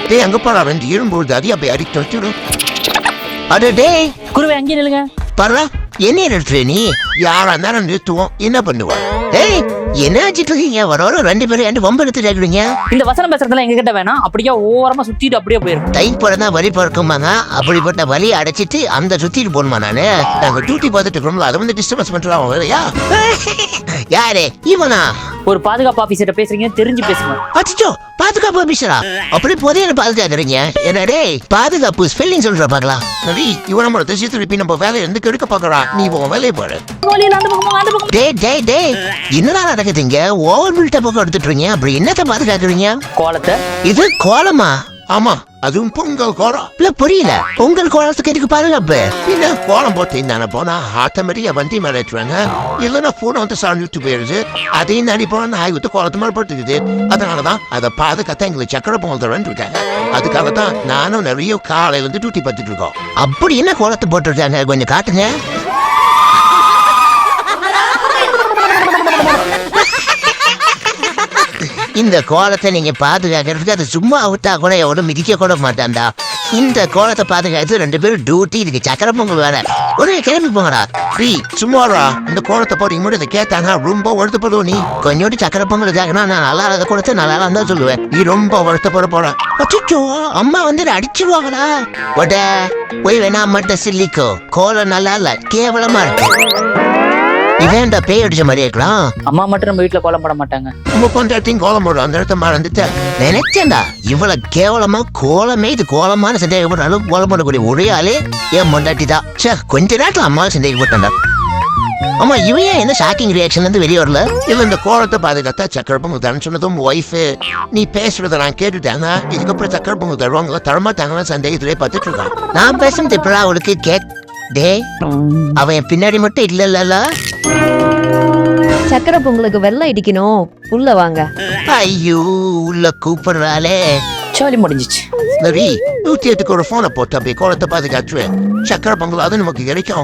டேய் அங்க பாரு ரெண்டு இரும்பொழுது அதிக போய் அடிக்க வச்சிடும். அட டேய் குருவே அங்கே நில்லுங்க. பாரு என்ன நிறுத்துற நீ? யாரா இருந்தாலும் நிறுத்துவோம். என்ன பண்ணுவா? ஏய் என்ன ஆச்சுட்டு இருக்கீங்க? வர ரெண்டு பேரும் என் வம்பு எடுத்து கேட்குறீங்க. இந்த வசனம் பேசுறதுல எங்க கிட்ட வேணாம். அப்படியே ஓரமா சுத்திட்டு அப்படியே போயிரும். டைம் போறதா வலி பிறக்குமாங்க. அப்படிப்பட்ட வலியை அடைச்சிட்டு அந்த சுத்திட்டு போகணுமா? நானு நாங்க டியூட்டி பார்த்துட்டு இருக்கோம்ல, அதை வந்து டிஸ்டர்பன்ஸ் பண்றோம் இல்லையா? யாரு இவனா? ஒரு பாதுகாப்பு ஆபீசர் பேசுறீங்க, தெரிஞ்சு பேசுங்க. அச்சோ பாதுகாப்பு ஆபீசரா? அப்படி போதே என்ன பாதுகாக்கிறீங்க? என்னடே பாதுகாப்பு ஸ்பெல்லிங் சொல்ற பாக்கலாம். நடி இவன நம்ம திசை திருப்பி நம்ம வேலையை இருந்து கெடுக்க பாக்குறா. நீ உன் வேலையை பாரு. டேய் டேய் டேய் என்னடா நடக்குதுங்க? ஓவர் பில்ட்ட பக்கம் எடுத்துட்டுறீங்க. அப்படி என்னத்தை பாதுகாக்கிறீங்க? கோலத்தை. இது கோலமா? ஆமா அதுவும் பொங்கல் கோலம். இல்ல புரியல. பொங்கல் கோலத்துக்கு எதுக்கு பாதுகாப்பு? இல்ல கோலம் போட்டு தானே போனா ஆட்டோமேட்டிக்கா வண்டி மேலேற்றுவாங்க. இல்லைன்னா போன வந்து சாஞ்சுட்டு போயிருது. அதையும் தாண்டி போனா நாய் விட்டு கோலத்து மேலே போட்டுக்குது. அதனாலதான் அதை பாதுகாத்தா எங்களுக்கு சக்கரை பொங்கல் தரேன்னு இருக்காங்க. அதுக்காக தான் நானும் நிறைய காலையில இருந்து டியூட்டி பார்த்துட்டு இருக்கோம். அப்படி என்ன கோலத்தை போட்டுருக்காங்க கொஞ்சம் காட்டுங்க. இந்த கோலத்தை நீங்க பாதுகாக்கிறதுக்கு அது சும்மா விட்டா கூட எவ்வளவு மிதிக்க கூட மாட்டான்டா. இந்த கோலத்தை பாதுகாத்து ரெண்டு பேரும் டியூட்டி இதுக்கு சக்கரை பொங்கல் வேற. ஒரு கிளம்பி போங்கடா. சும்மாடா இந்த கோலத்தை போறீங்க மட்டும் இதை கேட்டாங்க ரொம்ப வருத்தப்படுவோம். நீ கொஞ்சோட்டு சக்கரை பொங்கல் கேட்கணும். நான் நல்லா இல்லாத கோலத்தை நல்லா இருந்தா சொல்லுவேன். நீ ரொம்ப வருத்தப்பட போற. அச்சோ அம்மா வந்து அடிச்சிருவாங்களா? உட போய் வேணா அம்மாட்ட சில்லிக்கோ. கோலம் நல்லா இல்ல, கேவலமா இருக்கு. இவேண்டா பேய் அடிச்ச மாதிரி இருக்கலாம். அம்மா மட்டும் நம்ம வீட்டுல கோலம் போட மாட்டாங்க. நம்ம கொண்டாட்டியும் கோலம் போடுறோம். அந்த இடத்த மறந்துட்டு நினைச்சேன்டா இவ்வளவு கேவலமா கோலமே இது கோலமான சந்தேகப்பட்ட அளவுக்கு கோலம் போடக்கூடிய ஒரே ஆளே என் பொண்டாட்டி தான். சார் கொஞ்ச நேரத்துல அம்மாவை சந்தேகப்பட்டா. ஆமா இவையா என்ன ஷாக்கிங் ரியாக்ஷன்ல இருந்து வெளியே வரல? இல்ல இந்த கோலத்தை பாதுகாத்தா சக்கரை பொங்கல் தரேன்னு சொன்னதும் ஒய்ஃப் நீ பேசுறத நான் கேட்டுட்டாங்க. இதுக்கப்புறம் சக்கரை பொங்கல் தருவாங்க தரமாட்டாங்கன்னு சந்தேகத்திலே பார்த்துட்டு இருக்கான். நான் பேசுறது இப்படா அவளுக்கு டே அவன் பின்னாடி மட்டும் இல்ல. சக்கரை பொங்கலுக்கு வெள்ளம் இடிக்கணும், உள்ள வாங்க. ஐயோ உள்ள கூப்பிடுறாளே. சோலி முடிஞ்சிச்சு. சரி 108க்கு ஒரு போனை போட்டு அப்படியே கோலத்தை பாதுகாத்துவேன். சக்கரை பொங்கல் அது நமக்கு கிடைக்கும்.